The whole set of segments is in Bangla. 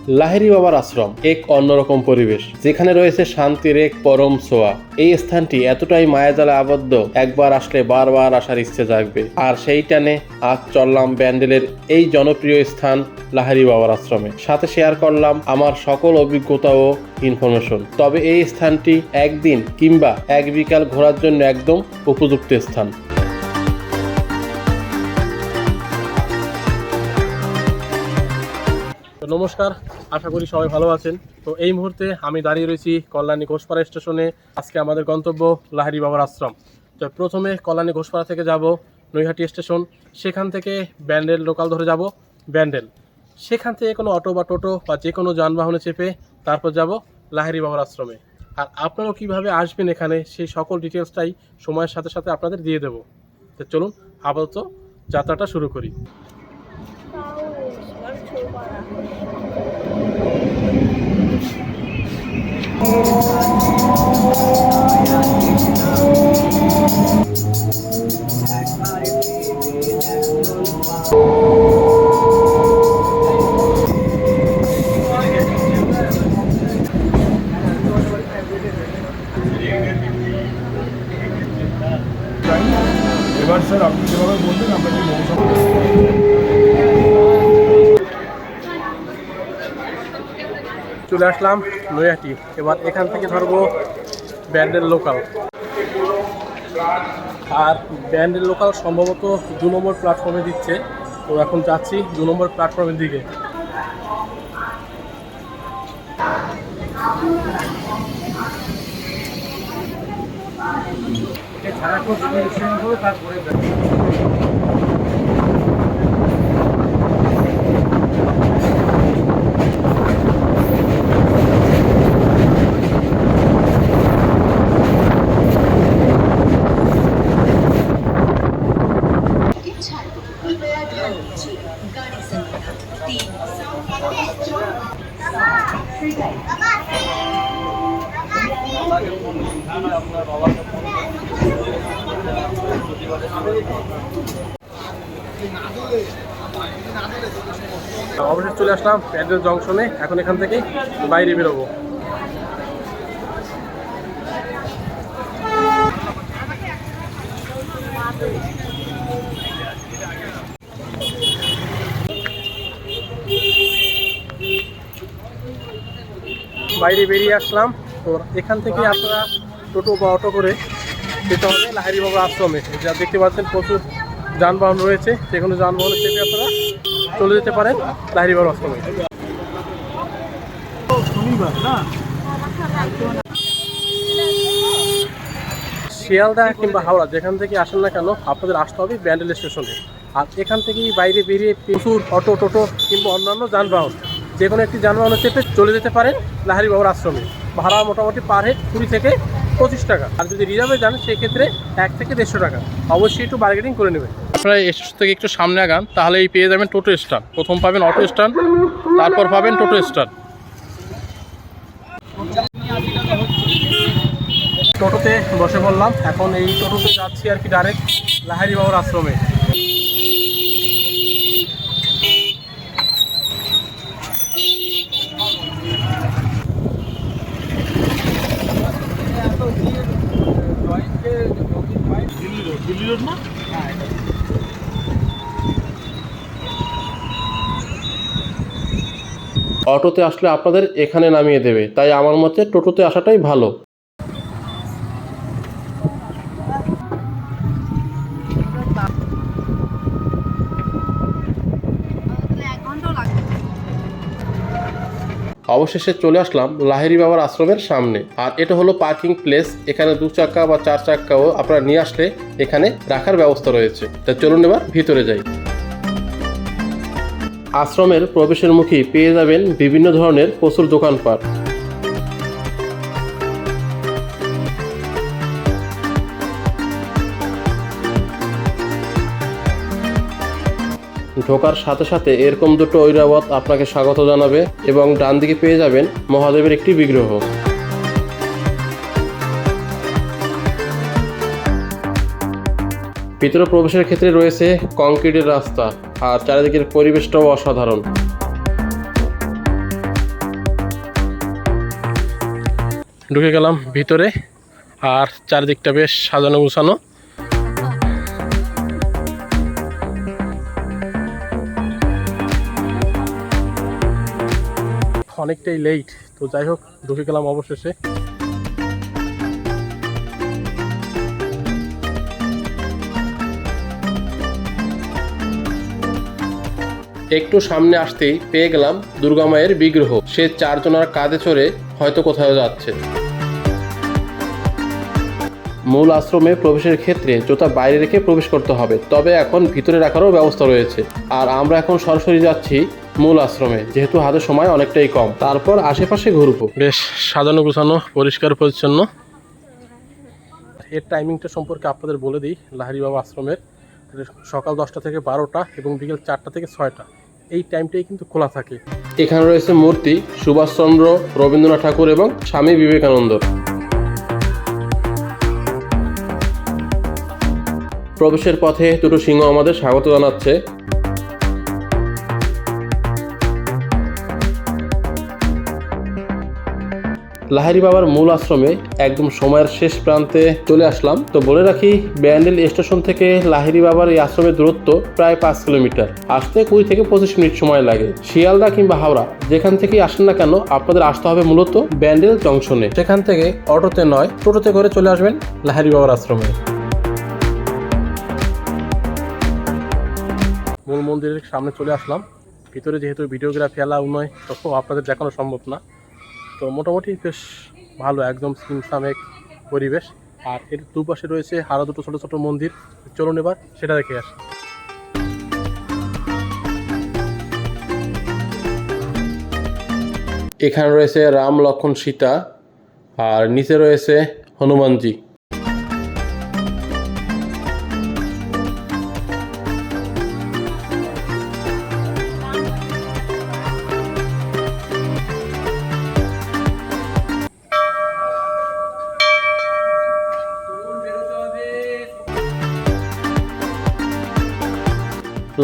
লাহিড়ী বাবার আশ্রম এক অন্যরকম পরিবেশ, যেখানে রয়েছে শান্তির এক পরম ছোঁয়া। এই স্থানটি এতটাই মায়াজালে আবদ্ধ, একবার আসলে বারবার আসার ইচ্ছে জাগবে। আর সেই টানে আজ চললাম ব্যান্ডেলের এই জনপ্রিয় স্থান লাহিড়ী বাবার আশ্রমে। সাথে শেয়ার করলাম আমার সকল অভিজ্ঞতা ও ইনফরমেশন। তবে এই স্থানটি একদিন কিংবা এক বিকাল ঘোরার জন্য একদম উপযুক্ত স্থান। নমস্কার, আশা করি সবাই ভালো আছেন। তো এই মুহূর্তে আমি দাঁড়িয়ে রয়েছি কল্যাণী ঘোষপাড়া স্টেশনে। আজকে আমাদের গন্তব্য লাহিড়ী বাবার আশ্রম। তো প্রথমে কল্যাণী ঘোষপাড়া থেকে যাব নৈহাটি স্টেশন, সেখান থেকে ব্যান্ডেল লোকাল ধরে যাব ব্যান্ডেল, সেখান থেকে কোনো অটো বা টোটো বা যে কোনো যানবাহনে চেপে তারপর যাব লাহিড়ী বাবার আশ্রমে। আর আপনারাও কীভাবে আসবেন এখানে সেই সকল ডিটেলসটাই সময়ের সাথে সাথে আপনাদের দিয়ে দেবো। তো চলুন আপাতত যাত্রাটা শুরু করি। এবার স্যার আপনি যেভাবে বলবেন আমরা কি চলে আসলাম নৈহাটি। এবার এখান থেকে ধরবো ব্যান্ডেল লোকাল। আর ব্যান্ডেল লোকাল সম্ভবত 2 নম্বর প্ল্যাটফর্মে দিচ্ছে। তো এখন যাচ্ছি 2 নম্বর প্ল্যাটফর্মের দিকে। অবশেষে চলে আসলাম ব্যান্ডেল জংশনে। এখন এখান থেকে বাইরে বেরোবো। বাইরে বেরিয়ে আসলাম। তো এখান থেকে আপনারা টোটো বা অটো করে যেতে হবে লাহিড়ী বাবার আশ্রমে। যা দেখতে পাচ্ছেন প্রচুর যানবাহন রয়েছে, যে কোনো যানবাহনে চেপে আপনারা চলে যেতে পারেন লাহিড়ী বাবার আশ্রমে। শিয়ালদা কিংবা হাওড়া যেখান থেকে আসেন না কেন, আপনাদের আসতে হবে ব্যান্ডেল স্টেশনে। আর এখান থেকেই বাইরে বেরিয়ে প্রচুর অটো টোটো কিংবা অন্যান্য যানবাহন, যে কোনো একটি যানবাহনে চেপে চলে যেতে পারেন লাহিড়ী বাবার আশ্রমে। ভাড়া মোটামুটি পার হেড 20 থেকে 25 টাকা। আর যদি রিজার্ভে যান সেক্ষেত্রে 1 থেকে 150 টাকা। অবশ্যই একটু বার্গেনিং করে নেবেন। আপনারা স্টেশন থেকে একটু সামনে আগান, তাহলেই পেয়ে যাবেন টোটো স্ট্যান্ড। প্রথম পাবেন অটো স্ট্যান্ড, তারপর পাবেন টোটো স্ট্যান্ড। টোটোতে বসে পড়লাম। এখন এই টোটোতে যাচ্ছি আর কি ডাইরেক্ট লাহিড়ী বাবার আশ্রমে। অটোতে আসলে আপনাদের এখানে নামিয়ে দেবে, তাই আমার মতে টোটোতে আসাটাই ভালো। অবশেষে চলে আসলাম লাহিড়ী বাবার আশ্রমের সামনে। আর এটা হলো পার্কিং প্লেস। এখানে 2 চাকা বা 4 চাকাও আপনারা নিয়ে আসলে এখানে রাখার ব্যবস্থা রয়েছে। তা চলুন এবার ভিতরে যাই। আশ্রমের প্রবেশের মুখেই পেয়ে যাবেন বিভিন্ন ধরনের প্রচুর দোকানপাট। ঢোকার সাথে সাথে এরকম দুটো ঐরাবত আপনাকে স্বাগত জানাবে এবং ডান দিকে পেয়ে যাবেন মহাদেবের একটি বিগ্রহ। ভিতরে প্রবেশের ক্ষেত্রে রয়েছে কংক্রিটের রাস্তা, আর চারিদিকের পরিবেশটাও অসাধারণ। ঢুকে গেলাম ভিতরে, আর চারদিকটা বেশ সাজানো গুছানো। অনেকটাই লেট, তো যাই হোক ঢুকে গেলাম অবশেষে। একটু সামনে আসতেই পেয়ে গেলাম দুর্গা মায়ের বিগ্রহ। সে চারজনার কাঁধে চড়ে হয়তো কোথাও যাচ্ছে। মূল আশ্রমে প্রবেশের ক্ষেত্রে জুতা বাইরে রেখে প্রবেশ করতে হবে, তবে এখন ভিতরে রাখারও ব্যবস্থা রয়েছে। আর আমরা এখন সরাসরি যাচ্ছি মূল আশ্রমে, যেহেতু হাতে সময় অনেকটাই কম। তারপর আশেপাশে ঘুরবো। বেশ সাজানো গোছানো, পরিষ্কার পরিচ্ছন্ন। এর টাইমিংটা সম্পর্কে আপনাদের বলে দিই। লাহিড়ী বাবা আশ্রমের সকাল 10টা থেকে 12টা এবং বিকেল 4টা থেকে 6টা, এই টাইমটাই কিন্তু খোলা থাকে। এখানে রয়েছে মূর্তি সুভাষচন্দ্র, রবীন্দ্রনাথ ঠাকুর এবং স্বামী বিবেকানন্দ। প্রবেশের পথে দুটো সিংহ আমাদের স্বাগত জানাচ্ছে। লাহিড়ী বাবার মূল আশ্রমে একদম সময়ের শেষ প্রান্তে চলে আসলাম। তো বলে রাখি, ব্যান্ডেল স্টেশন থেকে লাহিড়ী বাবার এই আশ্রমের দূরত্ব প্রায় 5 কিলোমিটার। আসতে 20 থেকে 25 মিনিট সময় লাগে। শিয়ালদা কিংবা হাওড়া যেখান থেকেই আসেন না কেন, আপনাদের আসতে হবে মূলত ব্যান্ডেল জংশনে। সেখান থেকে অটোতে নয়, টোটোতে করে চলে আসবেন লাহিড়ী বাবার আশ্রমে। মূল মন্দিরের সামনে চলে আসলাম। ভিতরে যেহেতু ভিডিওগ্রাফি অ্যালাউ নয়, তখন আপনাদের দেখানো সম্ভব না। তো মোটামুটি বেশ ভালো, একদম সিমসামেক পরিবেশ। আর এর দুপাশে রয়েছে আরও দুটো ছোটো ছোটো মন্দির। চলুন এবার সেটা দেখে আসি। এখানে রয়েছে রাম, লক্ষ্মণ, সীতা, আর নিচে রয়েছে হনুমানজি।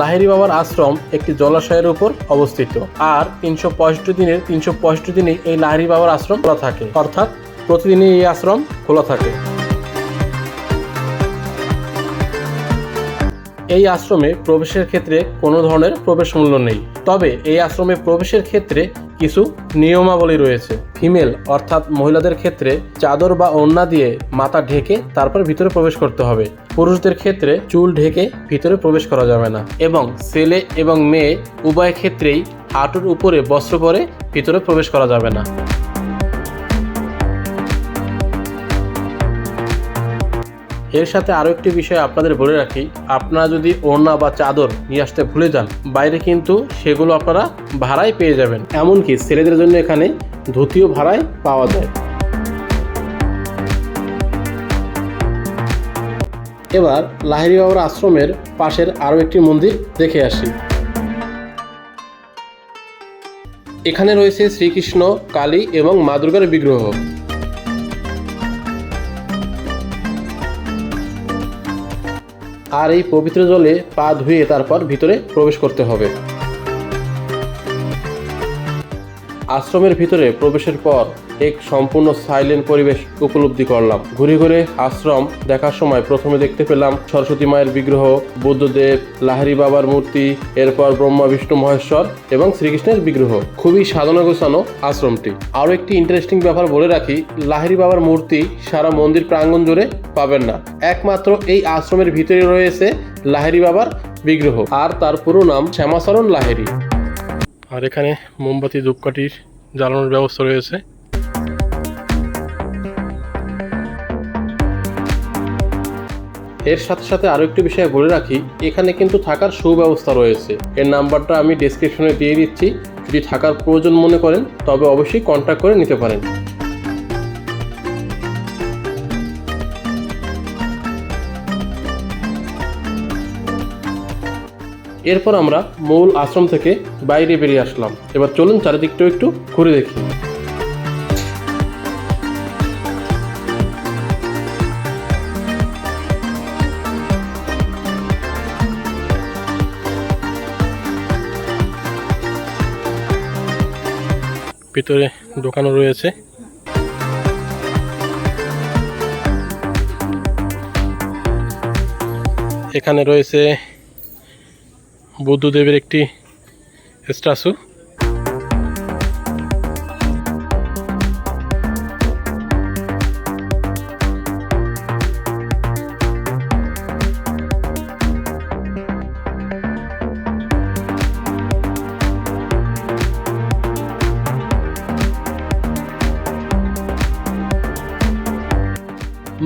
লাহিড়ী বাবার আশ্রম একটি জলাশয়ের উপর অবস্থিত, আর 365 দিনের 365 দিনই এই লাহিড়ী বাবার আশ্রম খোলা থাকে, অর্থাৎ প্রতিদিনই এই আশ্রম খোলা থাকে। এই আশ্রমে প্রবেশের ক্ষেত্রে কোনো ধরনের প্রবেশ মূল্য নেই, তবে এই আশ্রমে প্রবেশের ক্ষেত্রে কিছু নিয়মাবলী রয়েছে। ফিমেল অর্থাৎ মহিলাদের ক্ষেত্রে চাদর বা ওড়না দিয়ে মাথা ঢেকে তারপর ভিতরে প্রবেশ করতে হবে। পুরুষদের ক্ষেত্রে চুল ঢেকে ভিতরে প্রবেশ করা যাবে না, এবং ছেলে এবং মেয়ে উভয় ক্ষেত্রেই হাঁটুর উপরে বস্ত্র পরে ভিতরে প্রবেশ করা যাবে না। এর সাথে আরও একটি বিষয় আপনাদের বলে রাখি, আপনারা যদি ওড়না বা চাদর নিয়ে আসতে ভুলে যান, বাইরে কিন্তু সেগুলো আপনারা ভাড়ায় পেয়ে যাবেন। এমনকি ছেলেদের জন্য এখানে ধুতিও ভাড়ায় পাওয়া যায়। এবার লাহিড়ী বাবার আশ্রমের পাশের আরও একটি মন্দির দেখে আসি। এখানে রয়েছে শ্রীকৃষ্ণ, কালী এবং মা দুর্গার বিগ্রহ। আর এই পবিত্র জলে পা ধুয়ে তারপর ভিতরে প্রবেশ করতে হবে। আশ্রমের ভিতরে প্রবেশের পর এক সম্পূর্ণ সাইলেন্ট পরিবেশ উপলব্ধি করলাম। ঘুরে ঘুরে আশ্রম দেখার সময় প্রথমে দেখতে পেলাম সরস্বতী মায়ের বিগ্রহ, বুদ্ধদেব, লাহিড়ী বাবার মূর্তি, এরপর ব্রহ্মা, বিষ্ণু, মহেশ্বর এবং শ্রীকৃষ্ণের বিগ্রহ। খুবই সাজানো গোছানো আশ্রমটি। আরও একটি ইন্টারেস্টিং ব্যাপার বলে রাখি, লাহিড়ী বাবার মূর্তি সারা মন্দির প্রাঙ্গণ জুড়ে পাবেন না, একমাত্র এই আশ্রমের ভিতরে রয়েছে লাহিড়ী বাবার বিগ্রহ, আর তার পুরো নাম শ্যামাচরণ লাহিড়ী। আর এখানে মোমবাতি, ধূপকাঠির জ্বালানোর ব্যবস্থা রয়েছে। এর সাথে সাথে আরও একটি বিষয় বলে রাখি, এখানে কিন্তু থাকার সুব্যবস্থা রয়েছে। এর নাম্বারটা আমি ডেসক্রিপশনে দিয়ে দিচ্ছি, যদি থাকার প্রয়োজন মনে করেন তবে অবশ্যই কন্ট্যাক্ট করে নিতে পারেন। এরপর আমরা মূল আশ্রম থেকে বাইরে বেরিয়ে আসলাম। এবার চলুন চারিদিকটাও একটু ঘুরে দেখি। ভিতরে দোকানও রয়েছে। এখানে রয়েছে বুদ্ধদেবের একটি স্ট্যাচু।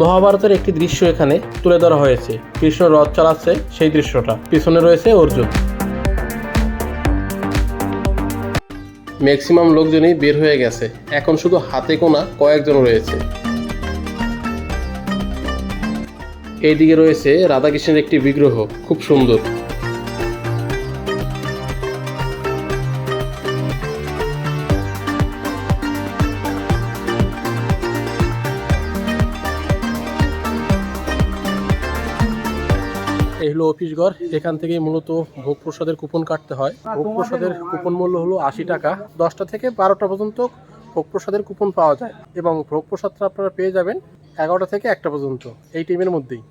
মহাভারতের একটি দৃশ্য এখানে তুলে ধরা হয়েছে। কৃষ্ণ রথ চালাচ্ছে সেই দৃশ্যটা, পিছনে রয়েছে অর্জুন। ম্যাক্সিমাম লোকজনই বের হয়ে গেছে, এখন শুধু হাতে গোনা কয়েকজন রয়েছে। এইদিকে রয়েছে রাধাকৃষ্ণের একটি বিগ্রহ, খুব সুন্দর। এই হলো অফিস ঘর। এখান থেকেই মূলত ভোগ প্রসাদের কুপন কাটতে হয়। ভোগ প্রসাদের কুপন মূল্য হলো 80 টাকা। 10টা থেকে 12টা পর্যন্ত ভোগ প্রসাদের কুপন পাওয়া যায় এবং ভোগ প্রসাদটা আপনারা পেয়ে যাবেন 11টা থেকে 1টা পর্যন্ত, এই টিমের মধ্যেই।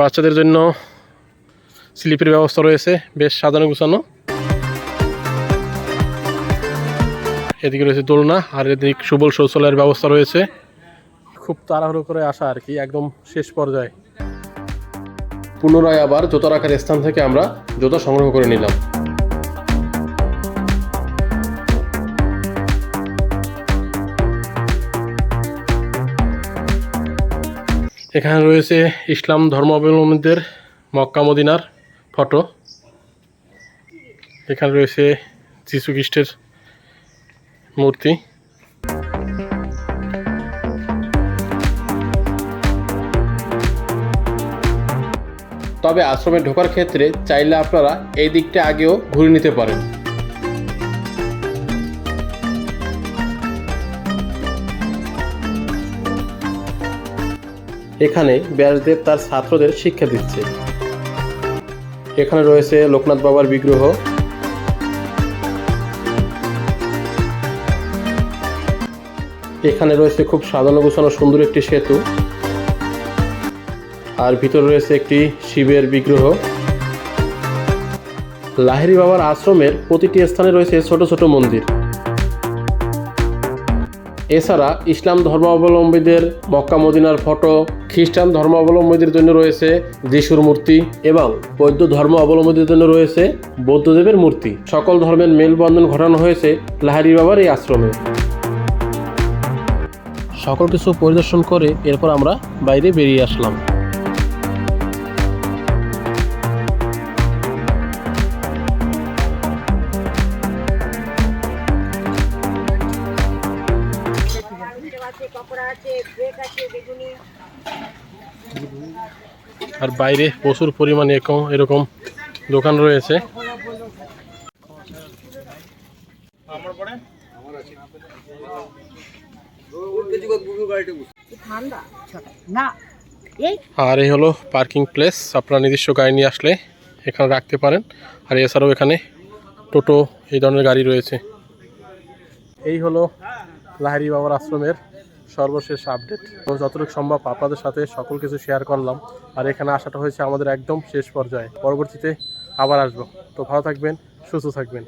বাচ্চাদের জন্য স্লিপের ব্যবস্থা রয়েছে, বেশ সাজানো গুছানো। এদিকে রয়েছে দোলনা, আর এদিকে সুবল শৌচালয়ের ব্যবস্থা রয়েছে। খুব তাড়াহুড়ো করে আসা আর কি, একদম শেষ পর্যায়ে। পুনরায় আবার জুতা রাখার স্থান থেকে আমরা জুতা সংগ্রহ করে নিলাম। এখানে রয়েছে ইসলাম ধর্মাবলম্বীদের মক্কা মদিনার ফটো। এখানে রয়েছে যীশু খ্রিস্টের মূর্তি। তবে আশ্রমে ঢোকার ক্ষেত্রে চাইলে আপনারা এই দিকটা আগেও ঘুরে নিতে পারেন। এখানে ব্যাসদেব তার ছাত্রদের শিক্ষা দিচ্ছে। এখানে রয়েছে লোকনাথ বাবার বিগ্রহ। এখানে রয়েছে খুব সাজানো গোছানো সুন্দর একটি সেতু, আর ভিতরে রয়েছে একটি শিবের বিগ্রহ। লাহিড়ী বাবার আশ্রমের প্রতিটি স্থানে রয়েছে ছোট ছোট মন্দির। এছাড়া ইসলাম ধর্মাবলম্বীদের মক্কা মদিনার ফটো, খ্রিস্টান ধর্মাবলম্বীদের জন্য রয়েছে যিশুর মূর্তি এবং বৌদ্ধ ধর্ম অবলম্বীদের জন্য রয়েছে বৌদ্ধদেবের মূর্তি। সকল ধর্মের মেলবন্ধন ঘটানো হয়েছে লাহিড়ী বাবার এই আশ্রমে। সকল কিছু পরিদর্শন করে এরপর আমরা বাইরে বেরিয়ে আসলাম। আর বাইরে প্রচুর পরিমাণে এরকম দোকান রয়েছে। আর এই হলো পার্কিং প্লেস। আপনারা নিজস্ব গাড়ি নিয়ে আসলে এখানে রাখতে পারেন। আর এছাড়াও এখানে টোটো এই ধরনের গাড়ি রয়েছে। এই হলো লাহিড়ী বাবার আশ্রমের সর্বশেষ আপডেট। তো যতটুকু সম্ভব আপনাদের সাথে সকল কিছু শেয়ার করলাম। আর এখানে আসাটা হয়েছে আমাদের একদম শেষ পর্যায়ে। পরবর্তীতে আবার আসবো। তো ভালো থাকবেন, সুস্থ থাকবেন।